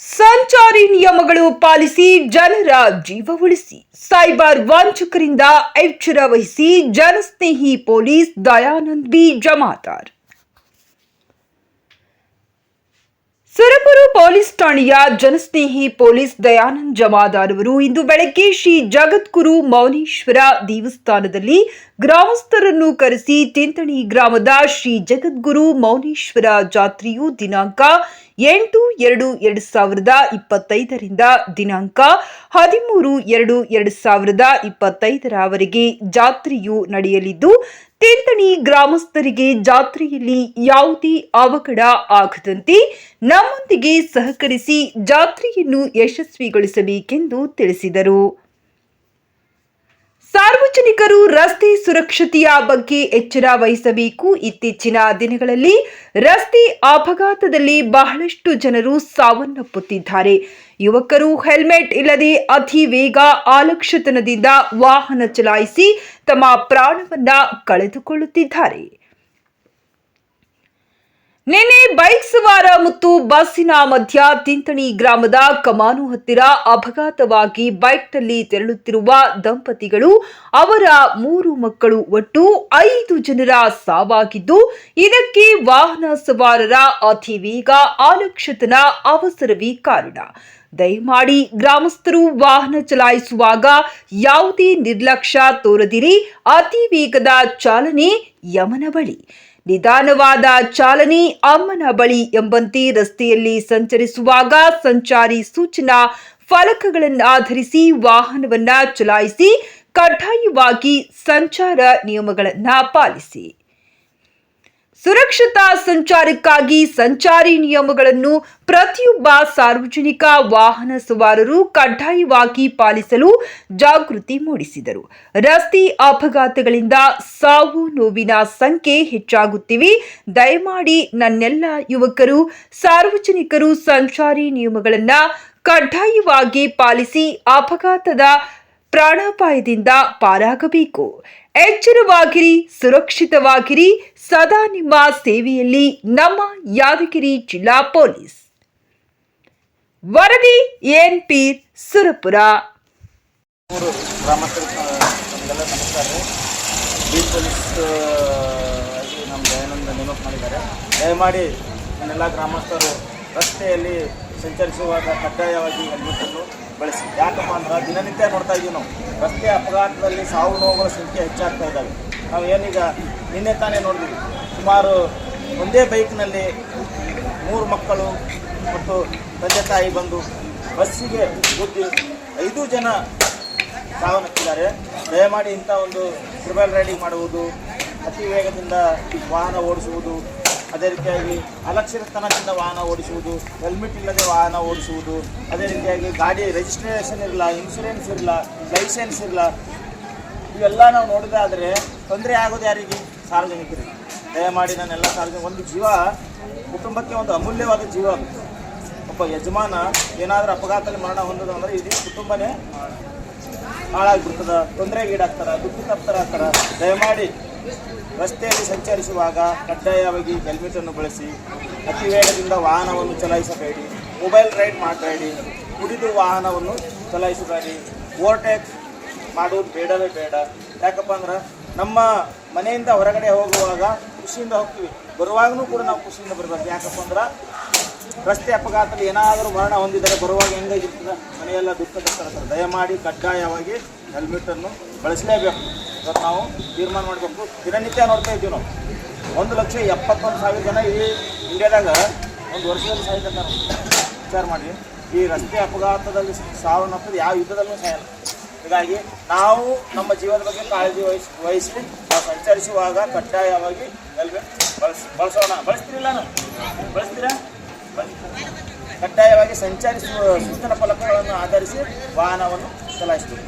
ಸಂಚಾರಿ ನಿಯಮಗಳು ಪಾಲಿಸಿ ಜನರ ಜೀವ ಉಳಿಸಿ. ಸೈಬರ್ ವಂಚಕರಿಂದ ಎಚ್ಚರ ವಹಿಸಿ ಜನಸ್ನೇಹಿ police Dayanand B Jamadar. Surapura police ಠಾಣೆಯ ಜನಸ್ನೇಹಿ ಪೊಲೀಸ್ ದಯಾನಂದ್ ಜಮಾದಾರ್ ಅವರು ಇಂದು ಬೆಳಗ್ಗೆ ಶ್ರೀ ಜಗದ್ಗುರು ಮೌನೇಶ್ವರ ದೇವಸ್ಥಾನದಲ್ಲಿ ಗ್ರಾಮಸ್ಥರನ್ನು ಕರೆಸಿ ತಿಂತಣಿ ಗ್ರಾಮದ ಶ್ರೀ ಜಗದ್ಗುರು ಮೌನೇಶ್ವರ ಜಾತ್ರೆಯು ದಿನಾಂಕ 8/2/2025 ದಿನಾಂಕ 13/2/2025 ಜಾತ್ರೆಯು ನಡೆಯಲಿದ್ದು, ತಿಂತಣಿ ಗ್ರಾಮಸ್ಥರಿಗೆ ಜಾತ್ರೆಯಲ್ಲಿ ಯಾವುದೇ ಅವಘಡ ಆಗದಂತೆ ನಮ್ಮೊಂದಿಗೆ ಸಹಕರಿಸಿ ಜಾತ್ರೆಯನ್ನು ಯಶಸ್ವಿಗೊಳಿಸಬೇಕೆಂದು ತಿಳಿಸಿದರು. ಸಾರ್ವಜನಿಕರು ರಸ್ತೆ ಸುರಕ್ಷತೆಯ ಬಗ್ಗೆ ಎಚ್ಚರ ವಹಿಸಬೇಕು. ಇತ್ತೀಚಿನ ದಿನಗಳಲ್ಲಿ ರಸ್ತೆ ಅಪಘಾತದಲ್ಲಿ ಬಹಳಷ್ಟು ಜನರು ಸಾವನ್ನಪ್ಪುತ್ತಿದ್ದಾರೆ. ಯುವಕರು ಹೆಲ್ಮೆಟ್ ಇಲ್ಲದೆ ಅತಿ ವೇಗ ಅಲಕ್ಷ್ಯತನದಿಂದ ವಾಹನ ಚಲಾಯಿಸಿ ತಮ್ಮ ಪ್ರಾಣವನ್ನ ಕಳೆದುಕೊಳ್ಳುತ್ತಿದ್ದಾರೆ. ನಿನ್ನೆ ಬೈಕ್ ಸವಾರ ಮತ್ತು ಬಸ್ಸಿನ ಮಧ್ಯ ತಿಂತಣಿ ಗ್ರಾಮದ ಕಮಾನು ಹತ್ತಿರ ಅಪಘಾತವಾಗಿ ಬೈಕ್ನಲ್ಲಿ ತೆರಳುತ್ತಿರುವ ದಂಪತಿಗಳು, ಅವರ 3 ಮಕ್ಕಳು ಒಟ್ಟು 5 ಜನರ ಸಾವಾಗಿದ್ದು, ಇದಕ್ಕೆ ವಾಹನ ಸವಾರರ ಅತಿ ವೇಗ ಅಲಕ್ಷ್ಯತನ ಅವಸರವೇ ಕಾರಣ. ದಯಮಾಡಿ ಗ್ರಾಮಸ್ಥರು ವಾಹನ ಚಲಾಯಿಸುವಾಗ ಯಾವುದೇ ನಿರ್ಲಕ್ಷ್ಯ ತೋರದಿರಿ. ಅತಿ ವೇಗದ ಚಾಲನೆ ಯಮನ ಬಳಿ, ನಿಧಾನವಾದ ಚಾಲನೆ ಅಮ್ಮನ ಬಳಿ ಎಂಬಂತೆ ರಸ್ತೆಯಲ್ಲಿ ಸಂಚರಿಸುವಾಗ ಸಂಚಾರಿ ಸೂಚನಾ ಫಲಕಗಳನ್ನಾಧರಿಸಿ ವಾಹನವನ್ನ ಚಲಾಯಿಸಿ. ಕಡ್ಡಾಯವಾಗಿ ಸಂಚಾರ ನಿಯಮಗಳನ್ನು ಪಾಲಿಸಿ. ಸುರಕ್ಷತಾ ಸಂಚಾರಕ್ಕಾಗಿ ಸಂಚಾರಿ ನಿಯಮಗಳನ್ನು ಪ್ರತಿಯೊಬ್ಬ ಸಾರ್ವಜನಿಕ ವಾಹನ ಸವಾರರು ಕಡ್ಡಾಯವಾಗಿ ಪಾಲಿಸಲು ಜಾಗೃತಿ ಮೂಡಿಸಿದರು. ರಸ್ತೆ ಅಪಘಾತಗಳಿಂದ ಸಾವು ನೋವಿನ ಸಂಖ್ಯೆ ಹೆಚ್ಚಾಗುತ್ತಿವೆ. ದಯಮಾಡಿ ನನ್ನೆಲ್ಲ ಯುವಕರು, ಸಾರ್ವಜನಿಕರು ಸಂಚಾರಿ ನಿಯಮಗಳನ್ನು ಕಡ್ಡಾಯವಾಗಿ ಪಾಲಿಸಿ ಅಪಘಾತದ ಪ್ರಾಣಾಪಾಯದಿಂದ ಪಾರಾಗಬೇಕು. ಎಚ್ಚರವಾಗಿರಿ, ಸುರಕ್ಷಿತವಾಗಿರಿ. ಸದಾ ನಿಮ್ಮ ಸೇವೆಯಲ್ಲಿ ನಮ್ಮ ಯಾದಗಿರಿ ಜಿಲ್ಲಾ ಪೊಲೀಸ್. ವರದಿ ಎನ್.ಪಿ. ಸುರಪುರ. ನಮ್ಮ ದಯಾನಂದ ನೇಮಕ ಮಾಡಿದ್ದಾರೆ. ದಯಮಾಡಿ ನನ್ನೆಲ್ಲ ಗ್ರಾಮಸ್ಥರು ರಸ್ತೆಯಲ್ಲಿ ಸಂಚರಿಸುವಾಗ ಕಡ್ಡಾಯವಾಗಿ ಹೆಲ್ಮೆಟನ್ನು ಬಳಸಿ. ಯಾಕಪ್ಪ ಅಂದ್ರೆ ದಿನನಿತ್ಯ ನೋಡ್ತಾ ಇದ್ದೀವಿ ನಾವು, ರಸ್ತೆ ಅಪಘಾತದಲ್ಲಿ ಸಾವು ನೋವುಗಳ ಸಂಖ್ಯೆ ಹೆಚ್ಚಾಗ್ತಾ ಇದ್ದಾವೆ. ನಾವು ಏನೀಗ ನಿನ್ನೆ ತಾನೇ ನೋಡಿದ್ವಿ, ಸುಮಾರು ಒಂದೇ ಬೈಕ್ನಲ್ಲಿ 3 ಮಕ್ಕಳು ಮತ್ತು ತಂದೆ ತಾಯಿ ಬಂದು ಬಸ್ಸಿಗೆ ಗುದ್ದಿ 5 ಜನ ಸಾವನ್ನಪ್ಪಿದ್ದಾರೆ. ದಯಮಾಡಿ ಇಂಥ ಒಂದು ಟ್ರಿಬಲ್ ರೈಡಿಂಗ್ ಮಾಡುವುದು, ಅತಿ ವೇಗದಿಂದ ವಾಹನ ಓಡಿಸುವುದು, ಅದೇ ರೀತಿಯಾಗಿ ಅಲಕ್ಷ್ಯತನದಿಂದ ವಾಹನ ಓಡಿಸುವುದು, ಹೆಲ್ಮೆಟ್ ಇಲ್ಲದೆ ವಾಹನ ಓಡಿಸುವುದು, ಅದೇ ರೀತಿಯಾಗಿ ಗಾಡಿ ರಿಜಿಸ್ಟ್ರೇಷನ್ ಇರಲ್ಲ, ಇನ್ಶೂರೆನ್ಸ್ ಇರಲ್ಲ, ಲೈಸೆನ್ಸ್ ಇರಲ್ಲ, ಇವೆಲ್ಲ ನಾವು ನೋಡಿದಾದರೆ ತೊಂದರೆ ಆಗೋದು ಯಾರಿಗೆ? ಸಾರ್ವಜನಿಕರಿಗೆ. ದಯಮಾಡಿ ನಾನೆಲ್ಲ ಸಾರ್ವಜನಿಕ, ಒಂದು ಜೀವ ಕುಟುಂಬಕ್ಕೆ ಒಂದು ಅಮೂಲ್ಯವಾದ ಜೀವ. ಒಬ್ಬ ಯಜಮಾನ ಏನಾದರೂ ಅಪಘಾತದಲ್ಲಿ ಮರಣ ಹೊಂದೋದು ಅಂದರೆ ಇಡೀ ಕುಟುಂಬನೇ ಹಾಳಾಗಿಬಿಡ್ತದೆ, ತೊಂದರೆಗೀಡಾಗ್ತಾರೆ, ದುಃಖ ತಪ್ತರಾಗ್ತಾರೆ. ದಯಮಾಡಿ ರಸ್ತೆಯಲ್ಲಿ ಸಂಚರಿಸುವಾಗ ಕಡ್ಡಾಯವಾಗಿ ಹೆಲ್ಮೆಟನ್ನು ಬಳಸಿ. ಅತಿ ವೇಗದಿಂದ ವಾಹನವನ್ನು ಚಲಾಯಿಸಬೇಡಿ, ಮೊಬೈಲ್ ರೈಡ್ ಮಾಡಬೇಡಿ, ಕುಡಿದು ವಾಹನವನ್ನು ಚಲಾಯಿಸಬೇಡಿ, ಓವರ್ಟೇಕ್ ಮಾಡೋದು ಬೇಡವೇ ಬೇಡ. ಯಾಕಪ್ಪ ಅಂದ್ರೆ ನಮ್ಮ ಮನೆಯಿಂದ ಹೊರಗಡೆ ಹೋಗುವಾಗ ಖುಷಿಯಿಂದ ಹೋಗ್ತೀವಿ, ಬರುವಾಗಲೂ ಕೂಡ ನಾವು ಖುಷಿಯಿಂದ ಬರಬೇಕು. ಯಾಕಪ್ಪ ಅಂದ್ರೆ ರಸ್ತೆ ಅಪಘಾತದಲ್ಲಿ ಏನಾದರೂ ಮರಣ ಹೊಂದಿದರೆ ಬರುವಾಗ ಹೆಂಗಾಗಿರ್ತದೆ, ಮನೆಯೆಲ್ಲ ದುಃಖದರ್ತಾರೆ. ದಯಮಾಡಿ ಕಡ್ಡಾಯವಾಗಿ ಹೆಲ್ಮೆಟನ್ನು ಬಳಸಲೇಬೇಕು. ಇವತ್ತು ನಾವು ತೀರ್ಮಾನ ಮಾಡಬೇಕು. ದಿನನಿತ್ಯ ನೋಡ್ತಾ ಇದ್ದೀವಿ ನಾವು, 1,71,000 ಜನ ಈ ಇಂಡಿಯಾದಾಗ ಒಂದು ವರ್ಷದಲ್ಲಿ ಸಾಯ್ತಾರೆ. ವಿಚಾರ ಮಾಡಿ, ಈ ರಸ್ತೆ ಅಪಘಾತದಲ್ಲಿ ಸಾವನ್ನಪ್ಪದು ಯಾವ ಯುದ್ಧದಲ್ಲೂ ಸಾಯಲ್ಲ. ಹೀಗಾಗಿ ನಾವು ನಮ್ಮ ಜೀವನದ ಬಗ್ಗೆ ಕಾಳಜಿ ವಹಿಸಿ ನಾವು ಸಂಚರಿಸುವಾಗ ಕಡ್ಡಾಯವಾಗಿ ಹೆಲ್ಮೆಟ್ ಬಳಸೋಣ. ಬಳಸ್ತೀರಿಲ್ಲ? ನಾವು ಬಳಸ್ತೀರಾ? ಕಡ್ಡಾಯವಾಗಿ ಸಂಚರಿಸುವ ಸೂಚನಾ ಫಲಕಗಳನ್ನು ಆಧರಿಸಿ ವಾಹನವನ್ನು ಚಲಾಯಿಸ್ತೀವಿ.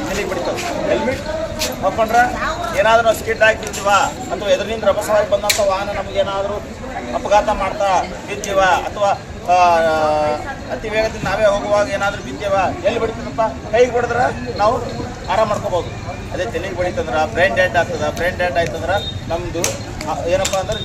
ನೆಲಿಗೆ ಬಿಡ್ತದೆ. ಹೆಲ್ಮೆಟ್ ಹಾಕೊಂಡ್ರೆ ಏನಾದರೂ ನಾವು ಸ್ಕಿಡ್ ಆಗಿರ್ತೀವ ಅಥವಾ ಎದುರಿನಿಂದ ರಭಸವಾಗಿ ಬಂದಂಥ ವಾಹನ ನಮಗೇನಾದರೂ ಅಪಘಾತ ಮಾಡ್ತಾ ಬಿದ್ದೀವ ಅಥವಾ ಅತಿ ವೇಗದಿಂದ ನಾವೇ ಹೋಗುವಾಗ ಏನಾದರೂ ಬಿದ್ದೇವ, ಎಲ್ಲಿ ಬಿಡ್ತೀನಪ್ಪ? ಕೈಗೆ ಹೊಡೆದ್ರೆ ನಾವು ಆರಾಮ ಮಾಡ್ಕೋಬೋದು. ಅದೇ ತಲೆಗೆ ಬಡಿತಂದ್ರೆ ಬ್ರೈನ್ ಡೆಡ್ ಆಗ್ತದೆ. ಬ್ರೈನ್ ಡೆಡ್ ಆಯ್ತಂದ್ರೆ ನಮ್ಮದು ಏನಪ್ಪ ಅಂದ್ರೆ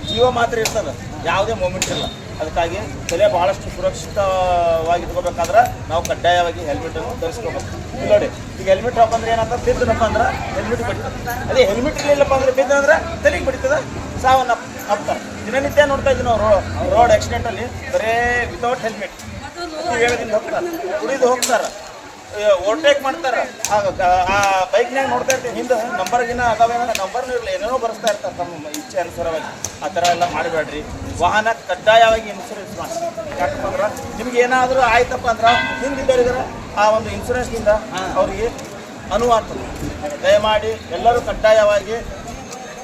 ಜೀವ ಮಾತ್ರ ಇರ್ತದೆ, ಯಾವುದೇ ಮೂಮೆಂಟ್ ಇಲ್ಲ. ಅದಕ್ಕಾಗಿ ತಲೆ ಬಹಳಷ್ಟು ಸುರಕ್ಷಿತವಾಗಿ ಇಟ್ಕೋಬೇಕಾದ್ರೆ ನಾವು ಕಡ್ಡಾಯವಾಗಿ ಹೆಲ್ಮೆಟನ್ನು ಧರಿಸ್ಕೋಬೇಕು. ಇಲ್ಲಿ ನೋಡಿ, ಈಗ ಹೆಲ್ಮೆಟ್ ಹಾಕಂದ್ರೆ ಏನಂತ ಬಿದ್ದನಪ್ಪ ಅಂದ್ರೆ ಹೆಲ್ಮೆಟ್ ಬಡಿತದೆ. ಅದೇ ಹೆಲ್ಮೆಟ್ ಇರಲಿಲ್ಲಪ್ಪ ಅಂದ್ರೆ ಬಿದ್ದಂದ್ರೆ ತಲೆಗೆ ಬಡಿತದೆ, ಸಾವನ್ನ ಆಗ್ತಾರೆ. ದಿನನಿತ್ಯ ನೋಡ್ತಾ ಇದ್ದೀವಿ ನಾವು ರೋಡ್ ಆಕ್ಸಿಡೆಂಟಲ್ಲಿ ಬರೇ ವಿತೌಟ್ ಹೆಲ್ಮೆಟ್ ವೇಗದಿಂದ ಹೋಗ್ತಾರೆ, ಕುಡಿದು ಹೋಗ್ತಾರೆ, ಓವರ್ಟೇಕ್ ಮಾಡ್ತಾರೆ. ಆ ಬೈಕ್ನಾಗ ನೋಡ್ತಾ ಇರ್ತೀವಿ ಹಿಂದೆ ನಂಬರ್ಗಿನ ಅದಾವೇನಂದ್ರೆ ನಂಬರ್ನೂ ಇರಲಿ ಏನೇನೋ ಬರೆಸ್ತಾ ಇರ್ತಾರೆ ತಮ್ಮ ಇಚ್ಛೆ ಅನುಸಾರವಾಗಿ. ಆ ಥರ ಎಲ್ಲ ಮಾಡಬೇಡ್ರಿ. ವಾಹನ ಕಡ್ಡಾಯವಾಗಿ ಇನ್ಸೂರೆನ್ಸ್ ಮಾಡಿಸಿ. ಯಾಕಪ್ಪ ಅಂದ್ರೆ ನಿಮ್ಗೆ ಏನಾದರೂ ಆಯ್ತಪ್ಪ ಅಂದ್ರೆ ಹಿಂದಿದ್ದವರಿಗಾರ ಆ ಒಂದು ಇನ್ಸೂರೆನ್ಸ್ನಿಂದ ಅವರಿಗೆ ಅನುವಾಗ್ತದೆ. ದಯಮಾಡಿ ಎಲ್ಲರೂ ಕಡ್ಡಾಯವಾಗಿ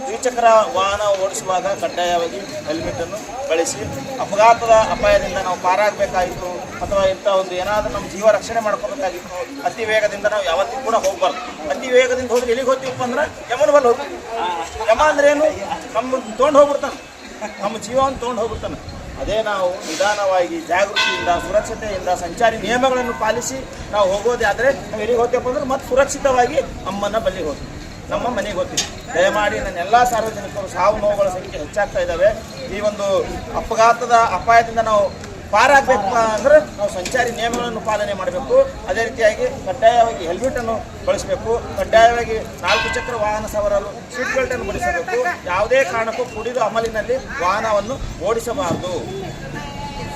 ದ್ವಿಚಕ್ರ ವಾಹನ ಓಡಿಸುವಾಗ ಕಡ್ಡಾಯವಾಗಿ ಹೆಲ್ಮೆಟನ್ನು ಬಳಸಿ. ಅಪಘಾತದ ಅಪಾಯದಿಂದ ನಾವು ಪಾರಾಗಬೇಕಾಗಿತ್ತು ಅಥವಾ ಇಂಥ ಒಂದು ಏನಾದರೂ ನಮ್ಮ ಜೀವ ರಕ್ಷಣೆ ಮಾಡ್ಕೋಬೇಕಾಗಿತ್ತು. ಅತಿ ವೇಗದಿಂದ ನಾವು ಯಾವತ್ತಿಗೂ ಕೂಡ ಹೋಗ್ಬಾರ್ದು. ಅತಿ ವೇಗದಿಂದ ಹೋದ್ರೆ ಎಲ್ಲಿಗೆ ಹೋಗ್ತೀವಪ್ಪ ಅಂದ್ರೆ ಯಮನ ಬಲ್ಲಿ ಹೋಗ್ತೀವಿ. ಯಮ ಅಂದ್ರೆ ಏನು? ನಮ್ಮ ತೊಗೊಂಡು ಹೋಗ್ಬಿಡ್ತಾನೆ, ನಮ್ಮ ಜೀವವನ್ನು ತೊಗೊಂಡು ಹೋಗ್ಬಿಡ್ತಾನೆ. ಅದೇ ನಾವು ನಿಧಾನವಾಗಿ ಜಾಗೃತಿಯಿಂದ ಸುರಕ್ಷತೆಯಿಂದ ಸಂಚಾರಿ ನಿಯಮಗಳನ್ನು ಪಾಲಿಸಿ ನಾವು ಹೋಗೋದೇ ಆದರೆ ನಾವು ಎಲ್ಲಿಗೆ ಹೋಗ್ತೀವಪ್ಪ ಅಂದ್ರೆ ಮತ್ತೆ ಸುರಕ್ಷಿತವಾಗಿ ಅಮ್ಮನ ಬಲ್ಲಿಗೆ ಹೋಗ್ತೀವಿ, ನಮ್ಮ ಮನೆಗೆ ಹೋಗ್ತೀವಿ. ದಯಮಾಡಿ ನನ್ನ ಎಲ್ಲ ಸಾರ್ವಜನಿಕರು ಸಾವು ನೋವುಗಳ ಸಂಖ್ಯೆ ಹೆಚ್ಚಾಗ್ತಾ ಇದ್ದಾವೆ. ಈ ಒಂದು ಅಪಘಾತದ ಅಪಾಯದಿಂದ ನಾವು ಪಾರಾಗಬೇಕು ಅಂದ್ರೆ ನಾವು ಸಂಚಾರಿ ನಿಯಮಗಳನ್ನು ಪಾಲನೆ ಮಾಡಬೇಕು. ಅದೇ ರೀತಿಯಾಗಿ ಕಡ್ಡಾಯವಾಗಿ ಹೆಲ್ಮೆಟನ್ನು ಬಳಸಬೇಕು. ಕಡ್ಡಾಯವಾಗಿ 4 ಚಕ್ರ ವಾಹನ ಸವಾರರು ಸೀಟ್ ಬೆಲ್ಟನ್ನು ಬಳಸಬೇಕು. ಯಾವುದೇ ಕಾರಣಕ್ಕೂ ಕುಡಿದು ಅಮಲಿನಲ್ಲಿ ವಾಹನವನ್ನು ಓಡಿಸಬಾರದು.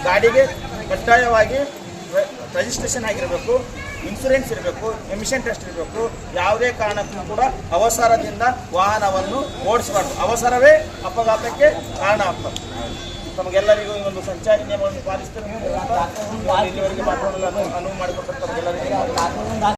ಗಾಡಿಗೆ ಕಡ್ಡಾಯವಾಗಿ ರಿಜಿಸ್ಟ್ರೇಷನ್ ಆಗಿರಬೇಕು, ಇನ್ಸೂರೆನ್ಸ್ ಇರಬೇಕು, ಎಮಿಷನ್ ಟೆಸ್ಟ್ ಇರಬೇಕು. ಯಾವುದೇ ಕಾರಣಕ್ಕೂ ಕೂಡ ಅವಸರದಿಂದ ವಾಹನವನ್ನು ಓಡಿಸಬಾರ್ದು. ಅವಸರವೇ ಅಪಘಾತಕ್ಕೆ ಕಾರಣ ಆಗ್ತದೆ. ತಮಗೆಲ್ಲರಿಗೂ ಈ ಒಂದು ಸಂಚಾರಿ ನಿಯಮವನ್ನು ಪಾಲಿಸ್ತಾರೆ. ಇಲ್ಲಿವರೆಗೆ ಮಾತಾಡಲು ಅನುವು ಮಾಡಿಕೊಟ್ಟಂತ ತಮಗೆಲ್ಲರಿಗೂ